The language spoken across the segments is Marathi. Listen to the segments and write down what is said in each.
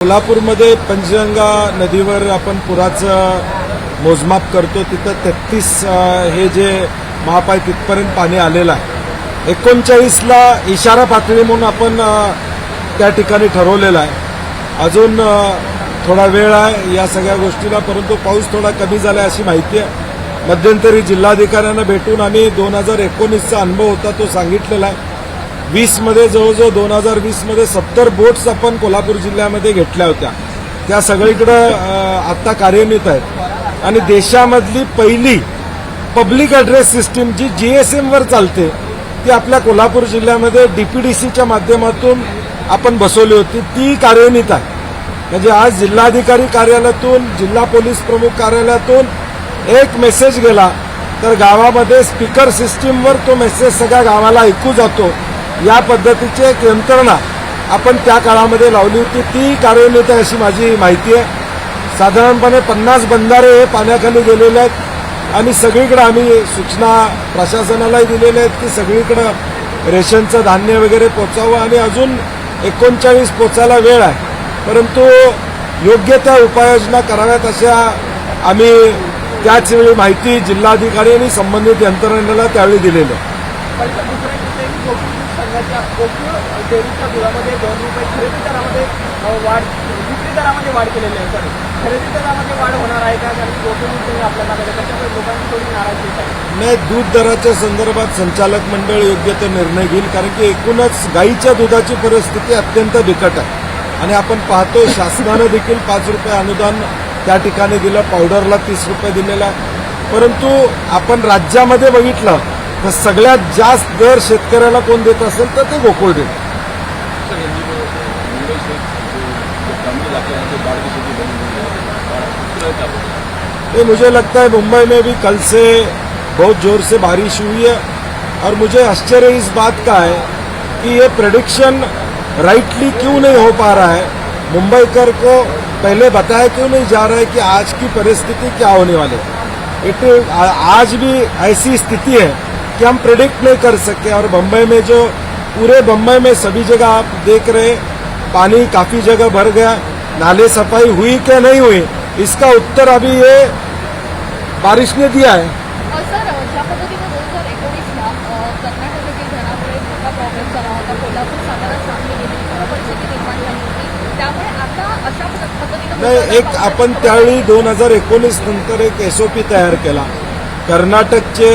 कोल्हापूरमध्ये पंचगंगा नदीवर आपण पुराचं मोजमाप करतो. तिथं 33 हे जे माप आहे तिथपर्यंत पाणी आलेलं आहे. 39ला इशारा पातळी म्हणून आपण त्या ठिकाणी ठरवलेला आहे. अजून थोडा वेळ आहे या सगळ्या गोष्टीला, परंतु पाऊस थोडा कमी झाला अशी माहिती आहे. मध्यंतरी जिल्हाधिकाऱ्यांना भेटून आम्ही 2019चा अनुभव होता तो सांगितलेला आहे. 20 मध्ये जवळजवळ 2020 मध्ये 70 बोट्स आपण कोल्हापूर जिल्ह्यामध्ये घेतल्या होत्या. त्या सगळीकडे आता कार्यान्वित आहेत आणि देशामधली पहिली पब्लिक ॲड्रेस सिस्टीम जी GSM वर चालते ती आपल्या कोल्हापूर जिल्ह्यामध्ये DPDCच्या माध्यमातून आपण बसवली होती. ती कार्यान्वित आहे. म्हणजे आज जिल्हाधिकारी कार्यालयातून, जिल्हा पोलीस प्रमुख कार्यालयातून एक मेसेज गेला तर गावामध्ये स्पीकर सिस्टीमवर तो मेसेज सगळ्या गावाला ऐकू जातो. या पद्धतीची एक यंत्रणा आपण त्या काळामध्ये लावली होती. ती कार्यान्वित आहे अशी माझी माहिती आहे. साधारणपणे 50 बंधारे हे पाण्याखाली गेलेले आहेत आणि सगळीकडे आम्ही सूचना प्रशासनालाही दिलेल्या आहेत की सगळीकडे रेशनचं धान्य वगैरे पोचावं आणि अजून 39 पोचायला वेळ आहे, परंतु योग्य त्या उपाययोजना कराव्यात अशा आम्ही त्याचवेळी माहिती जिल्हाधिकारी आणि संबंधित यंत्रणेला त्यावेळी दिलेली आहे. डेअरीच्या दुधामध्ये 2 रुपये खरेदी दरामध्ये वाढ, विक्री दरामध्ये वाढ केलेली आहे. सर, खरेदी दरामध्ये वाढ होणार आहे का? कारण गोकुळ आपल्याला त्याच्यामुळे लोकांची थोडी नाराजी आहे. नाही, दूध दराच्या संदर्भात संचालक मंडळ योग्य तो निर्णय घेईल, कारण की एकूणच गाईच्या दुधाची परिस्थिती अत्यंत बिकट आहे आणि आपण पाहतो शासनानं देखील 5 रुपये अनुदान त्या ठिकाणी दिलं. पावडरला 30 रुपये दिलेला आहे. परंतु आपण राज्यामध्ये बघितलं तर सगळ्यात जास्त दर शेतकऱ्याला कोण देत असेल तर ते गोकुळ देत. ये मुझे लगता है मुंबई में भी कल से बहुत जोर से बारिश हुई है और मुझे आश्चर्य इस बात का है कि ये प्रेडिक्शन राइटली क्यों नहीं हो पा रहा है. मुंबईकर को पहले बताया क्यों नहीं जा रहा है कि आज की परिस्थिति क्या होने वाली है. आज भी ऐसी स्थिति है कि हम प्रेडिक्ट नहीं कर सके. और बम्बई में जो पूरे बम्बई में सभी जगह आप देख रहे पानी काफी जगह भर गया. नाले सफाई हुई क्या नहीं हुई इसका उत्तर अभी ये बारिश ने दिया है. सर, ज्या पद्धतीने 2019ला कर्नाटक येथील धरणामुळे मोठा प्रॉब्लेम झाला होता, कोल्हापूर, सातारा, सांगली येथील परिस्थिती निर्माण झाली होती, त्यामुळे आता अशा पद्धतीने नाही, एक आपण त्यावेळी 2019 नंतर एक SOP तयार केला. कर्नाटकचे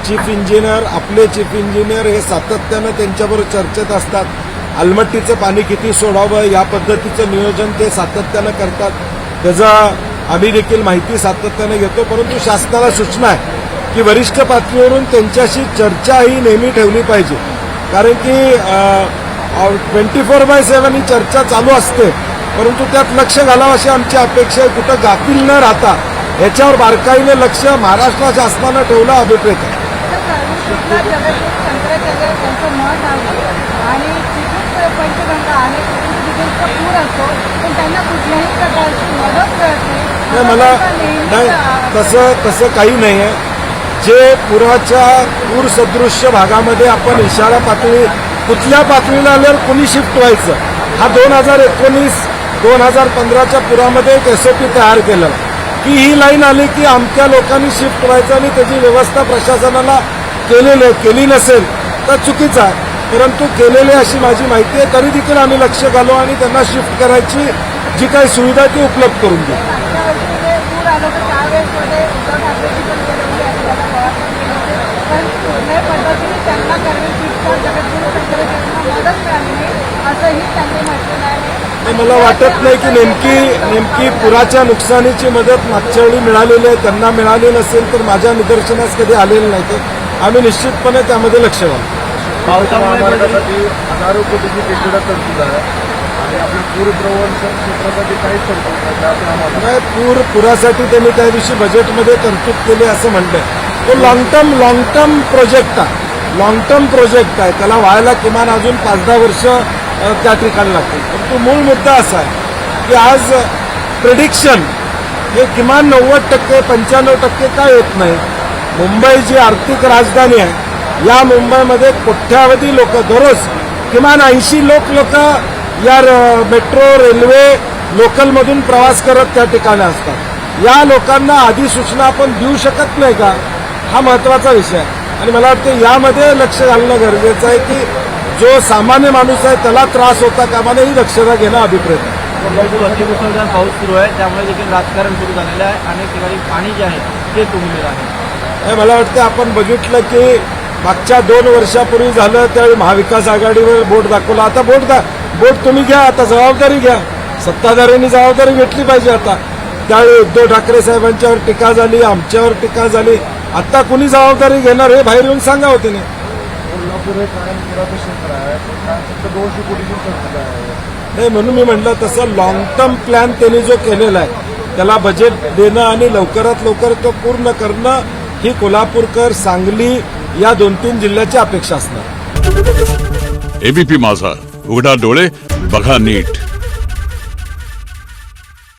चीफ इंजिनियर, आपले चीफ इंजिनियर हे सातत्यानं त्यांच्याबरोबर चर्चेत असतात. अलमट्टीचं पाणी किती सोडावं या पद्धतीचं नियोजन ते सातत्यानं करतात. त्याचा आम्ही देखील माहिती सातत्यानं घेतो. परंतु शासनाला सूचना आहे की वरिष्ठ पातळीवरून त्यांच्याशी चर्चा ही नेहमी ठेवली पाहिजे, कारण की 24/7 ही चर्चा चालू असते, परंतु त्यात लक्ष घालावं अशी आमची अपेक्षा आहे. कुठं गाफील न राहता याच्यावर बारकाईने लक्ष महाराष्ट्र शासनानं ठेवलं अभिप्रेत आहे. आणि पंचगंगा आहे, पूर असतो पण त्यांना कुठल्याही प्रकारची मदत करत नाही. मला नाही, तसं काही नाही आहे. जे पूर सदृश्य भागामध्ये आपण इशारा पातळी कुठल्या पातळीला आल्यावर कुणी शिफ्ट व्हायचं हा 2019-2015च्या पुरामध्ये एक SOP तयार केलेला की ही लाईन आली की अमक्या लोकांनी शिफ्ट व्हायचं आणि त्याची व्यवस्था प्रशासनाला केली नसेल तर चुकीचं आहे, परंतु केलेली अशी माझी माहिती आहे. तरी देखील आम्ही लक्ष घालू आणि त्यांना शिफ्ट करायची जी काही सुविधा ती उपलब्ध करून देऊ. पूर आलं तर त्यावेळेस उद्धव ठाकरेची पण केलेली आहे, त्याला पवार पण केलं होते, पण कुठल्याही पद्धतीने त्यांना कर्मचाऱ्यांना जगद्गुरू संघटनेला मदत मिळाली नाही असंही त्यांनी म्हटलेलं आहे. मला वाटत नाही की नेमकी पुराच्या नुकसानीची मदत मागच्या वेळी मिळालेली आहे, त्यांना मिळाली नसेल तर माझ्या निदर्शनास कधी आलेलं नाही. ते आम्ही निश्चितपणे त्यामध्ये लक्ष घालू. पावसामार्गासाठी हजारो कोटीची केंद्र तरतूद आहे आणि आपल्या पूरप्रवण क्षेत्रासाठी काहीच तरतूद नाही. पुरासाठी त्यांनी त्या दिवशी बजेटमध्ये तरतूद केली असं म्हणलंय. तो लॉंग टर्म प्रोजेक्ट आहे. त्याला व्हायला किमान अजून 5-10 वर्ष त्या ठिकाणी लागतील. परंतु मूळ मुद्दा असा आहे की आज प्रेडिक्शन हे किमान 90%, 95% का येत नाही. मुंबई जी आर्थिक राजधानी आहे या मुंबईमध्ये कोट्यावधी लोक दररोज किमान 80 लोक या मेट्रो रेल्वे लोकलमधून प्रवास करत त्या ठिकाणी असतात. या लोकांना अधिसूचना आपण देऊ शकत नाही का, हा महत्वाचा विषय आहे. आणि मला वाटतं यामध्ये लक्ष घालणं गरजेचं आहे की जो सामान्य माणूस आहे त्याला त्रास होता कामा नये, ही दक्षता घेणं अभिप्रेत आहे. अतिमुसळधार पाऊस सुरू आहे, त्यामुळे देखील राजकारण सुरू झालेलं आहे. अनेक ठिकाणी पाणी जे आहे ते तुंबलेलं आहे. हे मला वाटतं आपण बघितलं की मागच्या 2 वर्षापूर्वी झालं त्यावेळी महाविकास आघाडीवर बोट दाखवला. आता बोट तुम्ही घ्या, आता जबाबदारी घ्या. सत्ताधाऱ्यांनी जबाबदारी घेतली पाहिजे. आता त्यावेळी उद्धव ठाकरे साहेबांच्यावर टीका झाली, आमच्यावर टीका झाली. आता कुणी जबाबदारी घेणार हे बाहेर येऊन सांगा होते नाही. नाही म्हणून मी म्हटलं तसं लॉंग टर्म प्लॅन त्यांनी जो केलेला आहे त्याला बजेट देणं आणि लवकरात लवकर तो पूर्ण करणं ही कोल्हापूरकर, सांगली या 2-3 जिल्ह्याची अपेक्षा असणार. एबीपी माझा, उघडा डोळे बघा नीट.